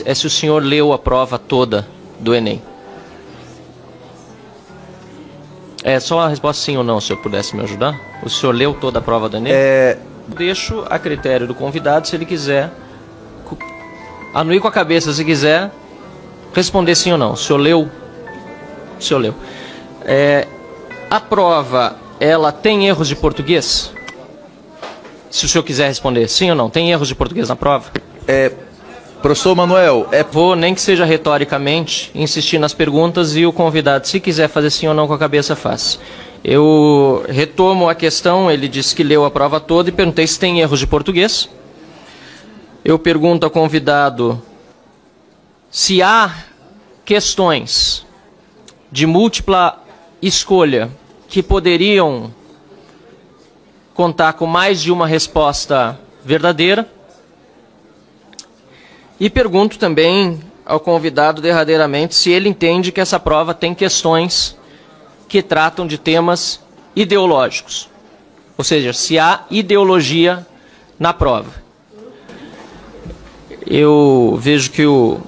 é se o senhor leu a prova toda do Enem. É só a resposta sim ou não, se eu pudesse me ajudar. O senhor leu toda a prova do Enem? Deixo a critério do convidado, se ele quiser anuir com a cabeça, se quiser responder sim ou não. O senhor leu? O senhor leu. A prova, ela tem erros de português? Se o senhor quiser responder sim ou não, tem erros de português na prova? Professor Manuel, Vou, nem que seja retoricamente, insistir nas perguntas e o convidado, se quiser fazer sim ou não com a cabeça, faz. Eu retomo a questão, ele disse que leu a prova toda e perguntei se tem erros de português. Eu pergunto ao convidado se há questões de múltipla escolha que poderiam contar com mais de uma resposta verdadeira. E pergunto também ao convidado derradeiramente se ele entende que essa prova tem questões que tratam de temas ideológicos. Ou seja, se há ideologia na prova. Eu vejo que o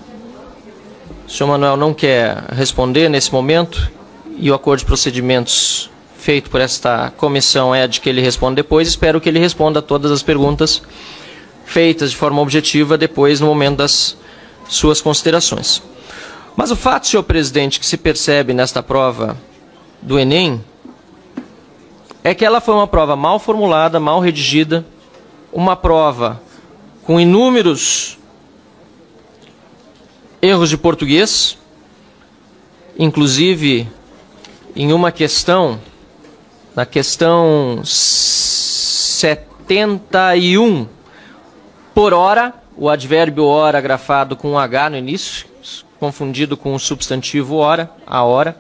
senhor Manuel não quer responder nesse momento e o acordo de procedimentos feito por esta comissão é de que ele responda depois. Espero que ele responda a todas as perguntas feitas de forma objetiva depois no momento das suas considerações. Mas o fato, senhor presidente, que se percebe nesta prova do Enem é que ela foi uma prova mal formulada, mal redigida, uma prova com inúmeros erros de português, inclusive em uma questão, na questão 71, por hora, o advérbio hora grafado com um H no início, confundido com o substantivo hora, a hora.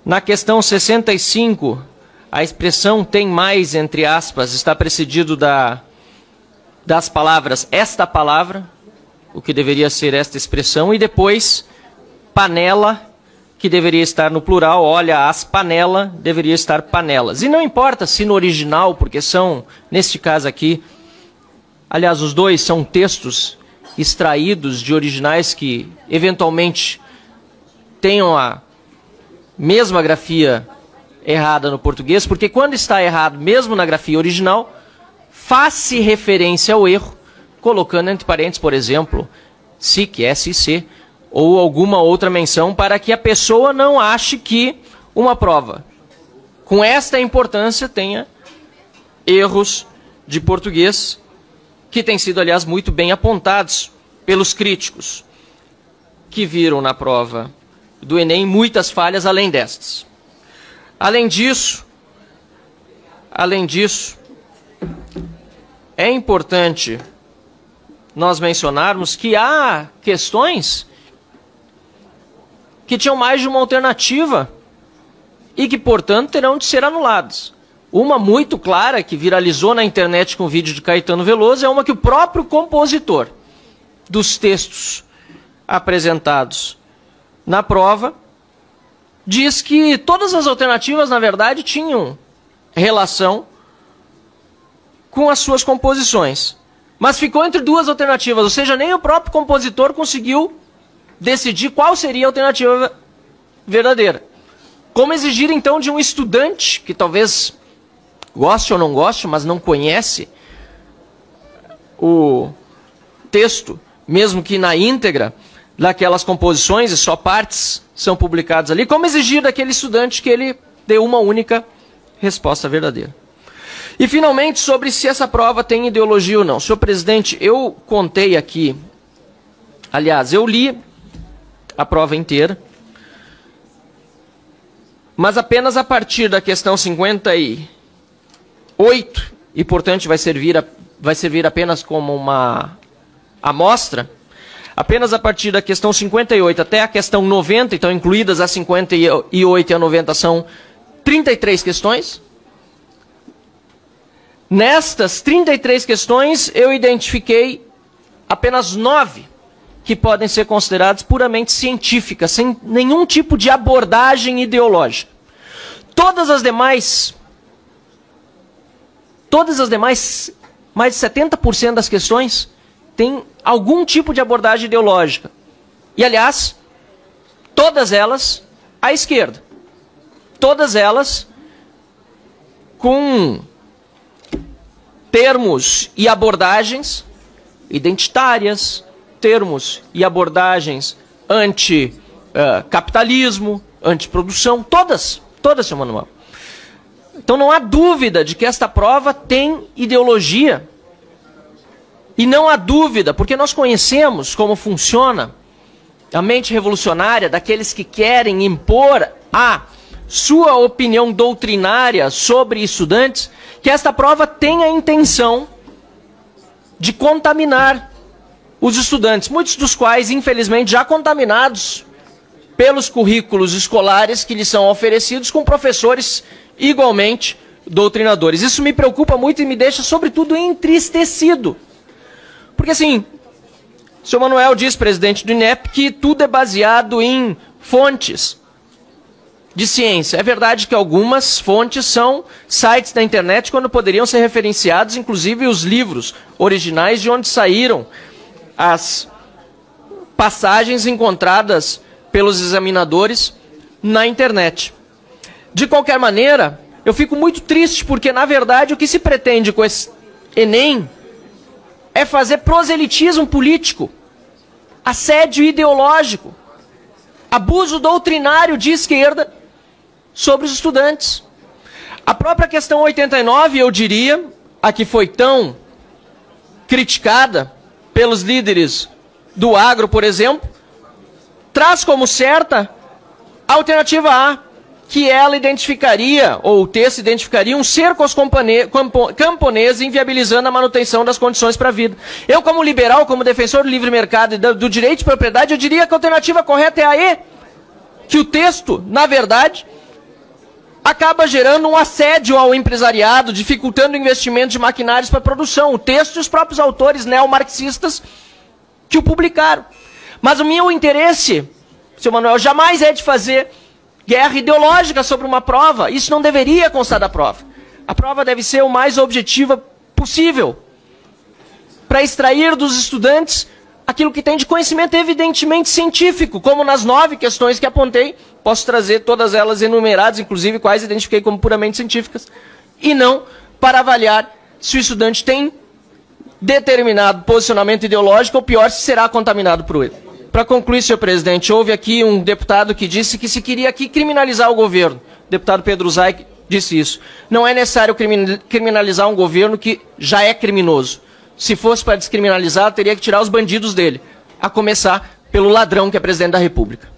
Na questão 65, a expressão tem mais, entre aspas, está precedido das palavras esta palavra, o que deveria ser esta expressão, e depois panela, que deveria estar no plural, olha, as panela, deveria estar panelas. E não importa se no original, porque são, neste caso aqui, aliás, os dois são textos extraídos de originais que, eventualmente, tenham a mesma grafia errada no português, porque quando está errado, mesmo na grafia original, faz-se referência ao erro, colocando entre parênteses, por exemplo, SIC, SIC, ou alguma outra menção, para que a pessoa não ache que uma prova com esta importância tenha erros de português, que têm sido, aliás, muito bem apontados pelos críticos, que viram na prova do Enem muitas falhas além destas. Além disso, é importante nós mencionarmos que há questões que tinham mais de uma alternativa e que, portanto, terão de ser anuladas. Uma muito clara, que viralizou na internet com o vídeo de Caetano Veloso, é uma que o próprio compositor dos textos apresentados na prova diz que todas as alternativas, na verdade, tinham relação com as suas composições. Mas ficou entre duas alternativas, ou seja, nem o próprio compositor conseguiu decidir qual seria a alternativa verdadeira. Como exigir, então, de um estudante que talvez goste ou não goste, mas não conhece o texto, mesmo que na íntegra, daquelas composições, e só partes são publicadas ali, como exigir daquele estudante que ele dê uma única resposta verdadeira. E, finalmente, sobre se essa prova tem ideologia ou não. Senhor presidente, eu contei aqui, aliás, eu li a prova inteira, mas apenas a partir da questão 58, e, portanto, vai servir apenas como uma amostra, apenas a partir da questão 58 até a questão 90, então incluídas as 58 e a 90 são 33 questões. Nestas 33 questões, eu identifiquei apenas 9 que podem ser consideradas puramente científicas, sem nenhum tipo de abordagem ideológica. Todas as demais, mais de 70% das questões, tem algum tipo de abordagem ideológica. E, aliás, todas elas à esquerda. Todas elas com termos e abordagens identitárias, termos e abordagens anti-capitalismo, antiprodução, todas, seu Manuel. Então não há dúvida de que esta prova tem ideologia. E não há dúvida, porque nós conhecemos como funciona a mente revolucionária daqueles que querem impor a sua opinião doutrinária sobre estudantes, que esta prova tem a intenção de contaminar os estudantes, muitos dos quais, infelizmente, já contaminados pelos currículos escolares que lhes são oferecidos com professores igualmente doutrinadores. Isso me preocupa muito e me deixa, sobretudo, entristecido. Porque, assim, o senhor Manuel diz, presidente do INEP, que tudo é baseado em fontes de ciência. É verdade que algumas fontes são sites da internet, quando poderiam ser referenciados, inclusive, os livros originais de onde saíram as passagens encontradas pelos examinadores na internet. De qualquer maneira, eu fico muito triste, porque, na verdade, o que se pretende com esse Enem é fazer proselitismo político, assédio ideológico, abuso doutrinário de esquerda sobre os estudantes. A própria questão 89, eu diria, a que foi tão criticada pelos líderes do agro, por exemplo, traz como certa a alternativa A, que ela identificaria, ou o texto identificaria, um cerco aos camponeses, inviabilizando a manutenção das condições para a vida. Eu, como liberal, como defensor do livre mercado e do direito de propriedade, eu diria que a alternativa correta é a E, que o texto, na verdade, acaba gerando um assédio ao empresariado, dificultando o investimento de maquinários para a produção. O texto e os próprios autores neomarxistas que o publicaram. Mas o meu interesse, seu Manuel, jamais é de fazer guerra ideológica sobre uma prova. Isso não deveria constar da prova. A prova deve ser o mais objetiva possível, para extrair dos estudantes aquilo que tem de conhecimento evidentemente científico, como nas 9 questões que apontei. Posso trazer todas elas enumeradas, inclusive quais identifiquei como puramente científicas, e não para avaliar se o estudante tem determinado posicionamento ideológico, ou pior, se será contaminado por ele. Para concluir, senhor presidente, houve aqui um deputado que disse que se queria aqui criminalizar o governo. O deputado Pedro Zay disse isso. Não é necessário criminalizar um governo que já é criminoso. Se fosse para descriminalizar, teria que tirar os bandidos dele, a começar pelo ladrão que é presidente da República.